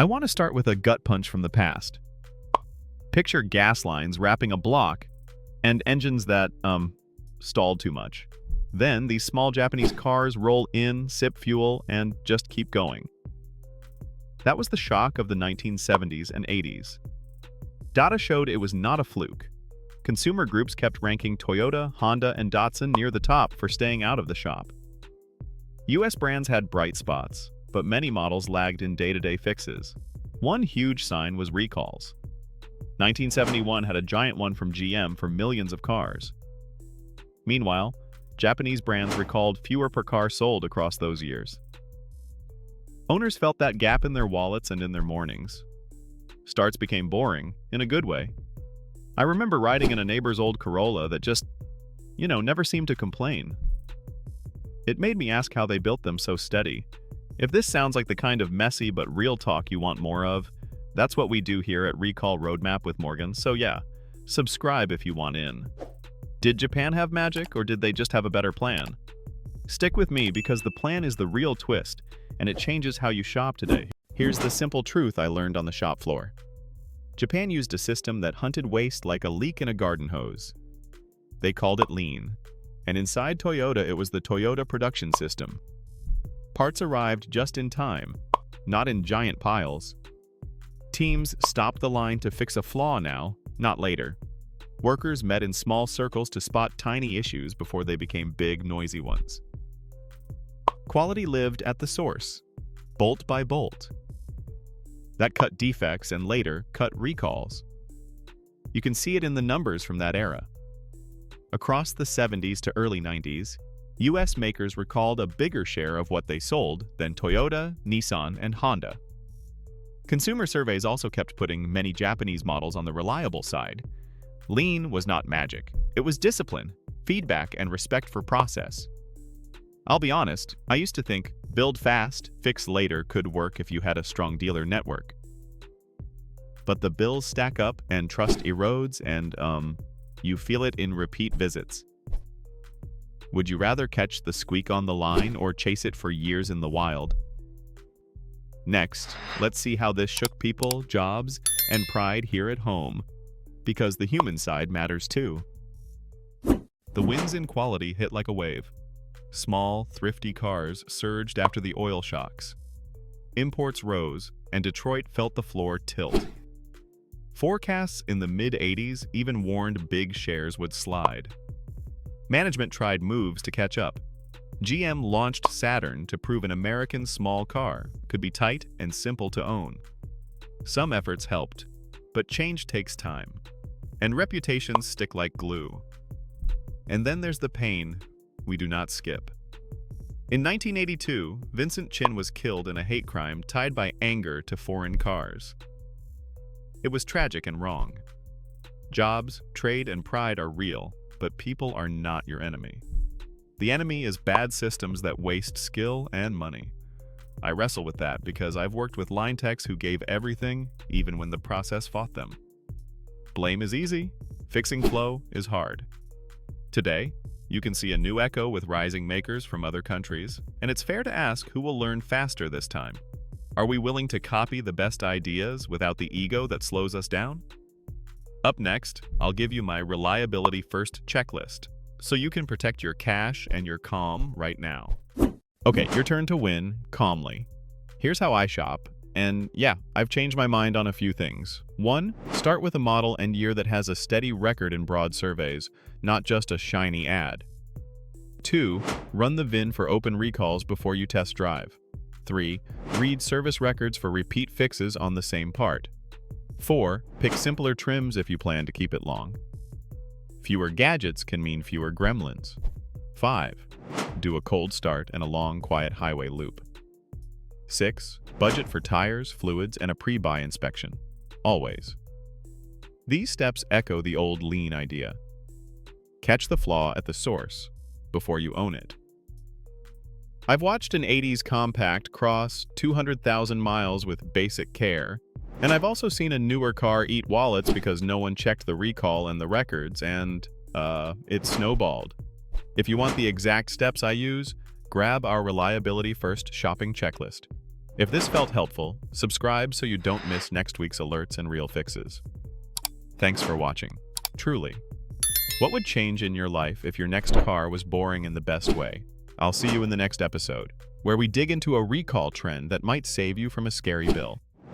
I want to start with a gut punch from the past. Picture gas lines wrapping a block and engines that, stalled too much. Then these small Japanese cars roll in, sip fuel, and just keep going. That was the shock of the 1970s and 80s. Data showed it was not a fluke. Consumer groups kept ranking Toyota, Honda, and Datsun near the top for staying out of the shop. US brands had bright spots, but many models lagged in day-to-day fixes. One huge sign was recalls. 1971 had a giant one from GM for millions of cars. Meanwhile, Japanese brands recalled fewer per car sold across those years. Owners felt that gap in their wallets and in their mornings. Starts became boring, in a good way. I remember riding in a neighbor's old Corolla that just, never seemed to complain. It made me ask how they built them so steady. If this sounds like the kind of messy but real talk you want more of, that's what we do here at Recall Roadmap with Morgan, so yeah, subscribe if you want in. Did Japan have magic, or did they just have a better plan? Stick with me because the plan is the real twist, and it changes how you shop today. Here's the simple truth I learned on the shop floor. Japan used a system that hunted waste like a leak in a garden hose. They called it lean, and inside Toyota it was the Toyota production system. Parts arrived just in time, not in giant piles. Teams stopped the line to fix a flaw now, not later. Workers met in small circles to spot tiny issues before they became big, noisy ones. Quality lived at the source, bolt by bolt. That cut defects and later cut recalls. You can see it in the numbers from that era. Across the 70s to early 90s, US makers recalled a bigger share of what they sold than Toyota, Nissan, and Honda. Consumer surveys also kept putting many Japanese models on the reliable side. Lean was not magic. It was discipline, feedback, and respect for process. I'll be honest, I used to think build fast, fix later could work if you had a strong dealer network. But the bills stack up and trust erodes and, you feel it in repeat visits. Would you rather catch the squeak on the line or chase it for years in the wild? Next, let's see how this shook people, jobs, and pride here at home. Because the human side matters too. The wins in quality hit like a wave. Small, thrifty cars surged after the oil shocks. Imports rose, and Detroit felt the floor tilt. Forecasts in the mid-80s even warned big shares would slide. Management tried moves to catch up. GM launched Saturn to prove an American small car could be tight and simple to own. Some efforts helped, but change takes time, and reputations stick like glue. And then there's the pain we do not skip. In 1982, Vincent Chin was killed in a hate crime tied by anger to foreign cars. It was tragic and wrong. Jobs, trade, and pride are real, but people are not your enemy. The enemy is bad systems that waste skill and money. I wrestle with that because I've worked with line techs who gave everything, even when the process fought them. Blame is easy, fixing flow is hard. Today, you can see a new echo with rising makers from other countries, and it's fair to ask who will learn faster this time. Are we willing to copy the best ideas without the ego that slows us down? Up next, I'll give you my reliability first checklist, so you can protect your cash and your calm right now. Okay, your turn to win calmly. Here's how I shop, and yeah, I've changed my mind on a few things. 1. Start with a model and year that has a steady record in broad surveys, not just a shiny ad. 2. Run the VIN for open recalls before you test drive. 3. Read service records for repeat fixes on the same part. 4. Pick simpler trims if you plan to keep it long. Fewer gadgets can mean fewer gremlins. 5. Do a cold start and a long, quiet highway loop. 6. Budget for tires, fluids, and a pre-buy inspection. Always. These steps echo the old lean idea. Catch the flaw at the source before you own it. I've watched an 80s compact cross 200,000 miles with basic care, and I've also seen a newer car eat wallets because no one checked the recall and the records, and, it snowballed. If you want the exact steps I use, grab our Reliability First shopping checklist. If this felt helpful, subscribe so you don't miss next week's alerts and real fixes. Thanks for watching. Truly. What would change in your life if your next car was boring in the best way? I'll see you in the next episode, where we dig into a recall trend that might save you from a scary bill.